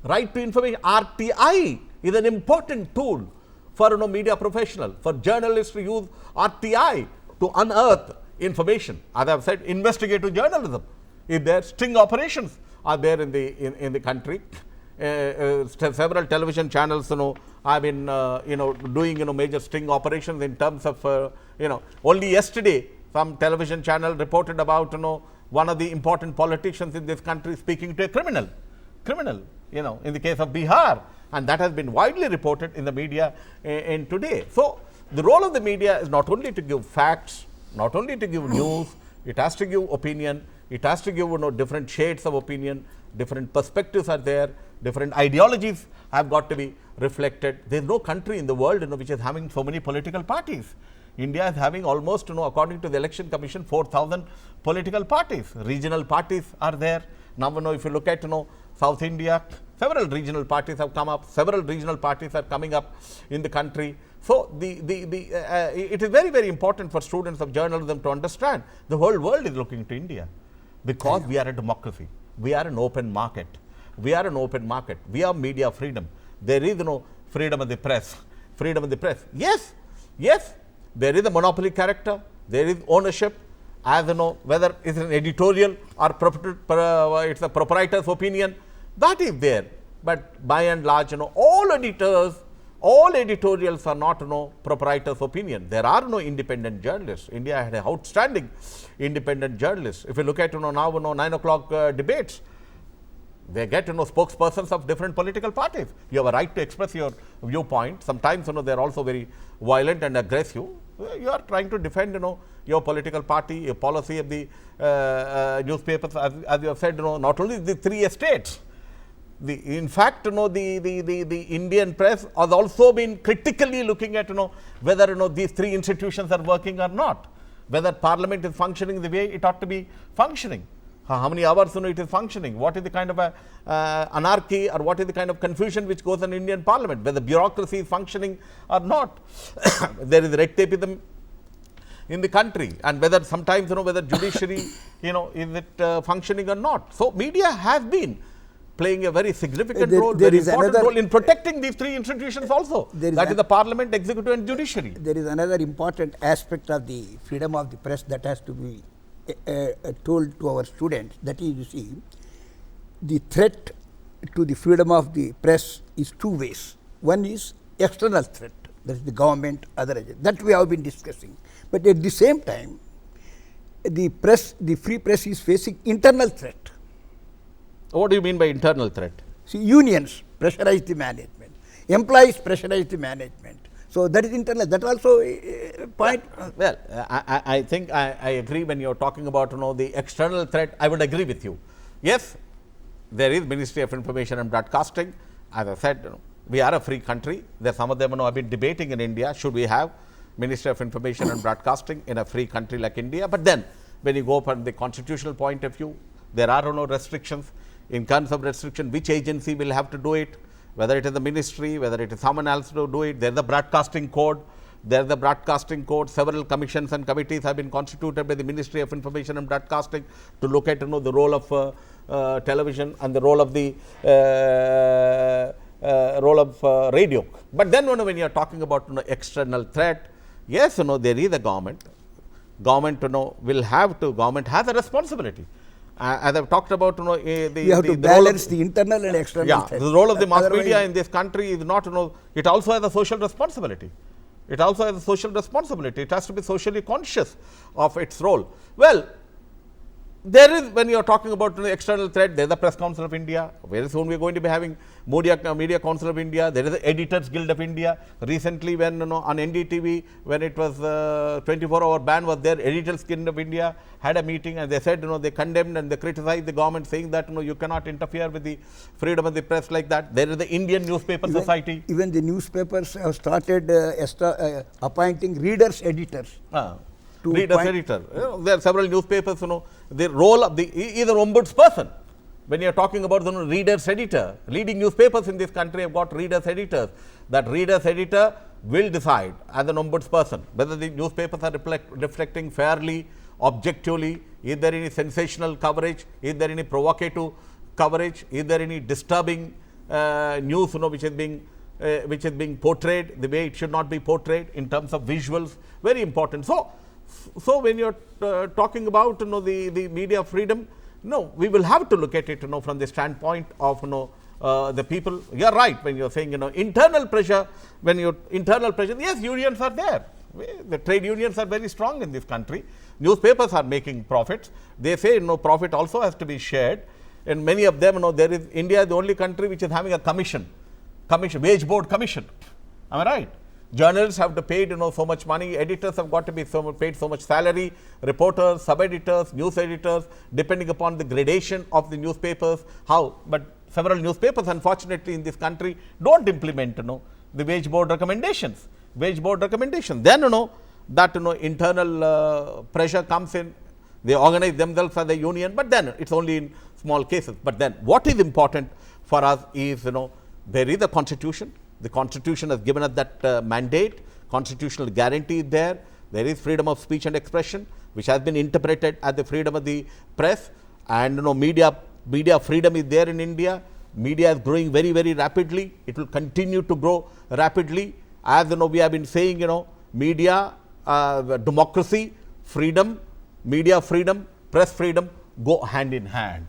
D: Right to Information, RTI is an important tool for media professional, for journalists to use RTI to unearth information. As I have said, investigative journalism is there. Sting operations are there in the country. Several television channels have been doing major sting operations in terms of only yesterday some television channel reported about one of the important politicians in this country speaking to a criminal in the case of Bihar, and that has been widely reported in the media in today. So the role of the media is not only to give facts, not only to give news, it has to give opinion, it has to give different shades of opinion, different perspectives are there, different ideologies have got to be reflected. There is no country in the world which is having so many political parties. India is having almost according to the Election Commission 4,000 political parties. Regional parties are there. Now if you look at South India, several regional parties have come up, several regional parties are coming up in the country. So it is very, very important for students of journalism to understand the whole world is looking to India, because we are a democracy, we are an open market, we are an open market, we have media freedom. There is freedom of the press, freedom of the press. Yes, yes, there is a monopoly character, there is ownership, as whether it's an editorial or it's a proprietor's opinion, that is there. But by and large, all editors, all editorials are not proprietor's opinion. There are no independent journalists. India had an outstanding independent journalists. If you look at now 9 o'clock debates, they get spokespersons of different political parties. You have a right to express your viewpoint. Sometimes they are also very violent and aggressive. You are trying to defend your political party, your policy of the newspapers, as you have said, not only the three estates. In fact, the Indian press has also been critically looking at whether these three institutions are working or not, whether Parliament is functioning the way it ought to be functioning. How many hours it is functioning, what is the kind of anarchy or what is the kind of confusion which goes in Indian Parliament, whether bureaucracy is functioning or not. There is red tapeism in the country, and whether sometimes whether judiciary is it functioning or not. So media has been playing a very significant role, very important role in protecting these three institutions also. That is the Parliament, Executive and Judiciary.
C: There is another important aspect of the freedom of the press that has to be told to our students. That is, you see, the threat to the freedom of the press is two ways. One is external threat, that is the government, other agents, that we have been discussing. But at the same time, the free press is facing internal threat.
D: What do you mean by internal threat?
C: See, unions pressurize the management, employees pressurize the management. So that is internal. That also point.
D: Well, I think I agree when you are talking about the external threat. I would agree with you. Yes, there is Ministry of Information and Broadcasting. As I said, we are a free country. There some of them have been debating in India. Should we have Ministry of Information and Broadcasting in a free country like India? But then, when you go from the constitutional point of view, there are no restrictions. In terms of restriction, which agency will have to do it, whether it is the ministry, whether it is someone else to do it. There is the broadcasting code. There is the broadcasting code. Several commissions and committees have been constituted by the Ministry of Information and Broadcasting to look at the role of television and the role of the radio. But then when you are talking about external threat, yes, there is a government. Government government has a responsibility. As I have talked about,
C: you have to balance the internal and external threat.
D: The role of the mass media in this country is not, it also has a social responsibility. It also has a social responsibility. It has to be socially conscious of its role. Well, there is, when you are talking about the external threat, there is the Press Council of India. Very soon we are going to be having Media Council of India. There is the Editors Guild of India. Recently, when on NDTV, when it was 24-hour ban was there, Editors Guild of India had a meeting and they said, they condemned and they criticized the government, saying that you cannot interfere with the freedom of the press like that. There is the Indian Newspaper Society.
C: Even the newspapers have started appointing readers editors.
D: Readers editor. There are several newspapers, the role of either ombudsperson. When you are talking about the readers editor, leading newspapers in this country have got readers editors. That readers editor will decide as an ombudsperson whether the newspapers are reflecting fairly, objectively, is there any sensational coverage, is there any provocative coverage, is there any disturbing news which is being portrayed the way it should not be portrayed in terms of visuals. Very important. So when you are talking about the media freedom, we will have to look at it from the standpoint of the people. You are right when you are saying internal pressure. Yes, unions are there. The trade unions are very strong in this country. Newspapers are making profits. They say profit also has to be shared. And many of them there is India is the only country which is having a commission, wage board commission. Am I right? Journalists have to pay so much money, editors have got to be paid so much salary, reporters, sub-editors, news editors, depending upon the gradation of the newspapers, how. But several newspapers, unfortunately, in this country don't implement the wage board recommendations. Then that internal pressure comes in. They organize themselves as a union, but then it's only in small cases. But then what is important for us is there is a constitution. The constitution has given us that mandate, constitutional guarantee is there. There is freedom of speech and expression, which has been interpreted as the freedom of the press, and media freedom is there in India. Media is growing very, very rapidly. It will continue to grow rapidly. As we have been saying, media, democracy, freedom, media freedom, press freedom go hand in hand.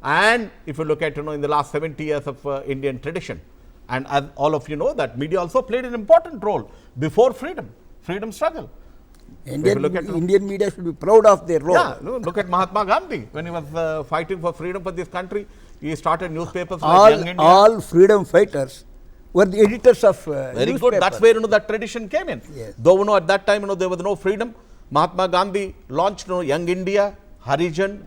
D: And if you look at in the last 70 years of Indian tradition, and as all of you know, that media also played an important role before freedom struggle.
C: Indian media should be proud of their role.
D: Yeah, look at Mahatma Gandhi when he was fighting for freedom for this country. He started newspapers like Young India.
C: All freedom fighters were the editors of
D: very good. That's where that tradition came in.
C: Yes.
D: Though at that time there was no freedom, Mahatma Gandhi launched Young India, Harijan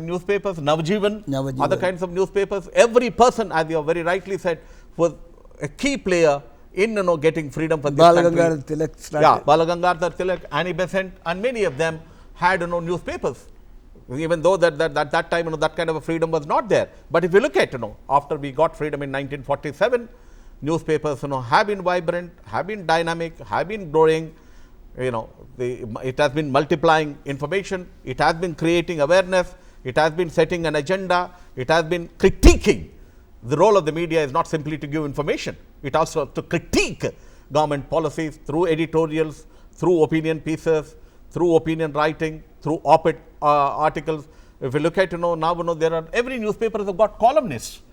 D: newspapers, Navjivan, other kinds of newspapers. Every person, as you have very rightly said, was a key player in getting freedom for this country. Balagangadhar Tilak, Annie Besant, and many of them had newspapers. Even though that time that kind of a freedom was not there. But if you look at after we got freedom in 1947, newspapers have been vibrant, have been dynamic, have been growing. It has been multiplying information, it has been creating awareness, it has been setting an agenda, it has been critiquing. The role of the media is not simply to give information, it also to critique government policies through editorials, through opinion pieces, through opinion writing, through op-ed articles. If you look at now there are, every newspaper has got columnists.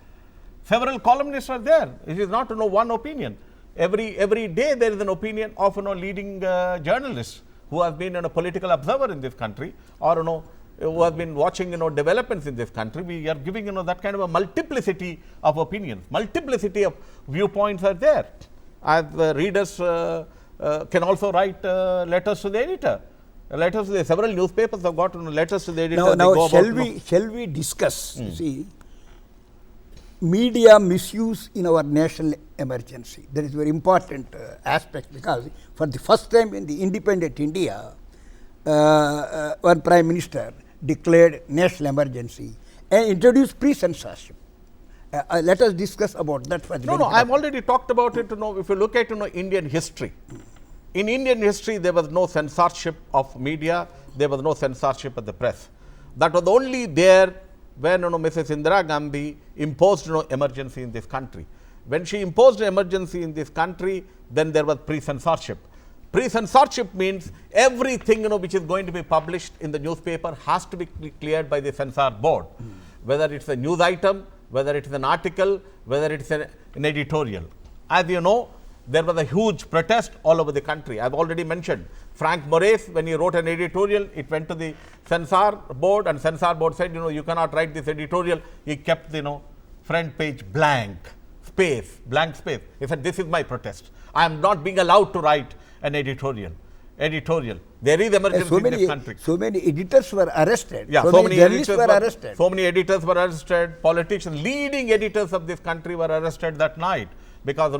D: Several columnists are there. It is not one opinion. Every day there is an opinion of leading journalists who have been a political observer in this country, or who have been watching developments in this country. We are giving that kind of a multiplicity of opinions, multiplicity of viewpoints are there. As readers can also write letters to the editor. Several newspapers have got letters to the editor.
C: Now shall we discuss? See, media misuse in our national emergency. That is very important aspect, because for the first time in the independent India, one Prime Minister declared national emergency and introduced pre-censorship. Let us discuss about that. For the
D: I have already talked about it. If you look at Indian history, in Indian history there was no censorship of media, there was no censorship of the press. That was only there when Mrs. Indira Gandhi imposed emergency in this country. When she imposed emergency in this country, then there was pre-censorship. Pre-censorship means everything which is going to be published in the newspaper has to be cleared by the censor board. Whether it's a news item, whether it is an article, whether it is an editorial. As you know, there was a huge protest all over the country. I have already mentioned Frank Moraes, when he wrote an editorial, it went to the censor board, and censor board said, you cannot write this editorial. He kept the front page blank space. He said, this is my protest. I am not being allowed to write an editorial. There is emergency in this country.
C: So many editors were arrested.
D: Yeah,
C: so many journalists were arrested.
D: So many editors were arrested. Politicians, leading editors of this country were arrested that night because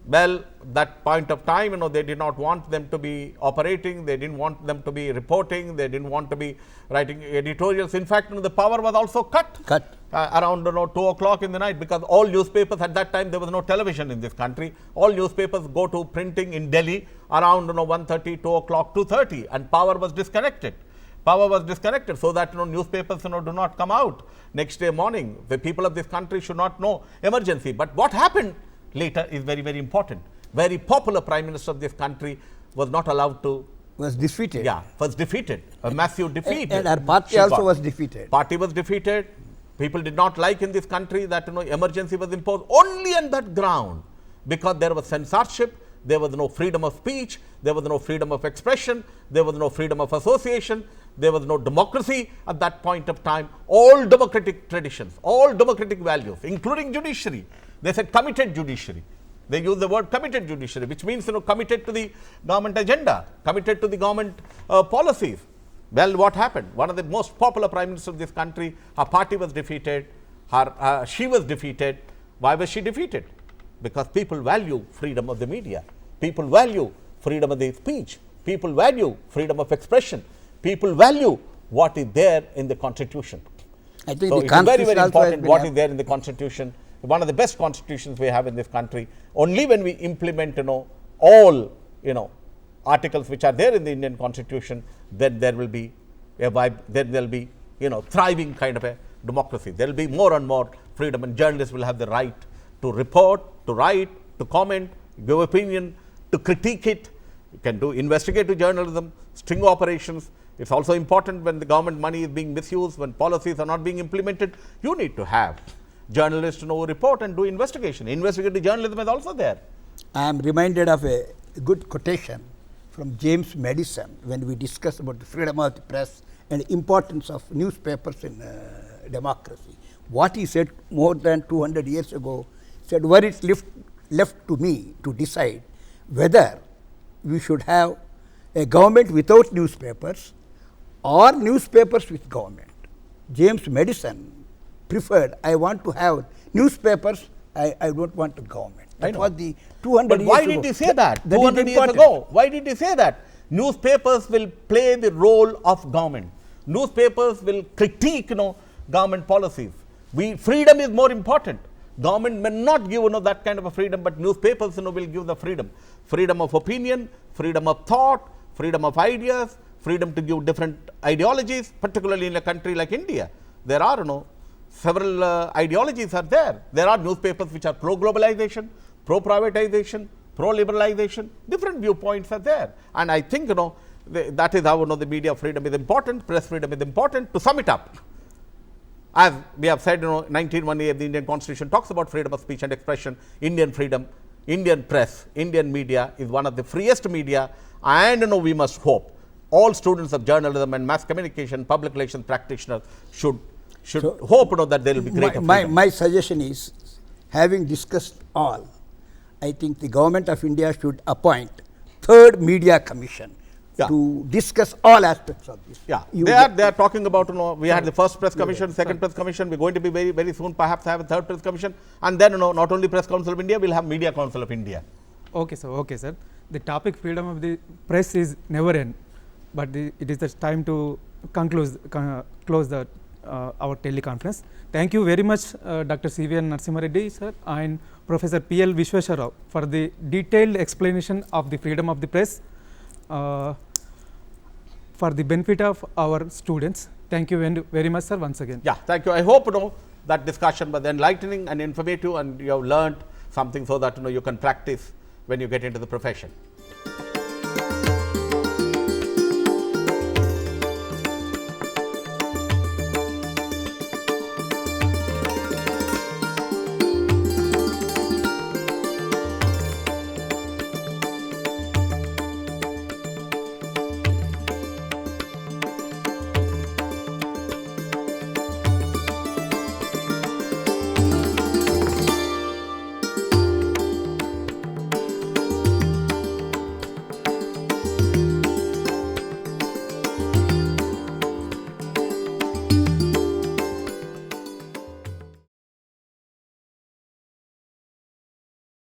D: well, that point of time, they did not want them to be operating, they didn't want them to be reporting, they didn't want to be writing editorials. In fact, the power was also cut. Around 2 o'clock in the night, because all newspapers at that time, there was no television in this country. All newspapers go to printing in Delhi around 1:30, 2 o'clock, 2:30, and power was disconnected. So that newspapers do not come out next day morning. The people of this country should not know emergency. But what happened later is very, very important. Very popular Prime Minister of this country was not allowed to.
C: Was defeated.
D: Yeah, was defeated. A massive defeat.
C: And our party also was defeated.
D: Party was defeated. People did not like in this country that emergency was imposed only on that ground, because there was censorship, there was no freedom of speech, there was no freedom of expression, there was no freedom of association, there was no democracy at that point of time. All democratic traditions, all democratic values, including judiciary, They said committed judiciary. They use the word committed judiciary, which means committed to the government agenda, committed to the government policies. Well, what happened? One of the most popular prime ministers of this country, her party was defeated, she was defeated. Why was she defeated? Because people value freedom of the media. People value freedom of the speech. People value freedom of expression. People value what is there in the Constitution.
C: I think
D: So
C: the
D: it is very, very
C: Constitution also
D: important
C: has been
D: what is there in the Constitution. One of the best constitutions we have in this country. Only when we implement, all, articles which are there in the Indian Constitution, then there will be a vibe, then there will be, thriving kind of a democracy. There will be more and more freedom, and journalists will have the right to report, to write, to comment, give opinion, to critique it. You can do investigative journalism, sting operations. It's also important when the government money is being misused, when policies are not being implemented, you need to have journalists to report and do investigation. Investigative journalism is also there.
C: I am reminded of a good quotation from James Madison when we discussed about the freedom of the press and the importance of newspapers in democracy. What he said more than 200 years ago, said, were it left to me to decide whether we should have a government without newspapers or newspapers with government. James Madison preferred, I want to have newspapers, I don't want a government. That was the 200
D: But
C: years
D: why
C: ago.
D: did he say that?
C: That is
D: 200 years
C: important.
D: ago. Why did he say that? Newspapers will play the role of government. Newspapers will critique, government policies. Freedom is more important. Government may not give, that kind of a freedom, but newspapers, will give the freedom. Freedom of opinion, freedom of thought, freedom of ideas, freedom to give different ideologies, particularly in a country like India. There are, several ideologies are there. There are newspapers which are pro-globalization, pro-privatization, pro-liberalization, different viewpoints are there. And I think, that is how, the media freedom is important, press freedom is important. To sum it up, as we have said, 1918, the Indian Constitution talks about freedom of speech and expression, Indian freedom, Indian press, Indian media is one of the freest media, and we must hope all students of journalism and mass communication, public relations practitioners should hope that there will be greater freedom.
C: My suggestion is, having discussed all, I think the government of India should appoint third media commission to discuss all aspects of this.
D: Yeah, they are talking about, we had the first press commission, second press commission, we're going to be very, very soon perhaps have a third press commission, and then, not only Press Council of India, we'll have Media Council of India.
B: Okay, sir. The topic freedom of the press is never end, but it is the time to close our teleconference. Thank you very much, Dr.C.V. and Narasimha Reddy, sir, and Professor P.L. Vishweshwar for the detailed explanation of the freedom of the press for the benefit of our students. Thank you very much, sir, once again.
D: Yeah, thank you. I hope, that discussion was enlightening and informative, and you have learned something so that, you can practice when you get into the profession.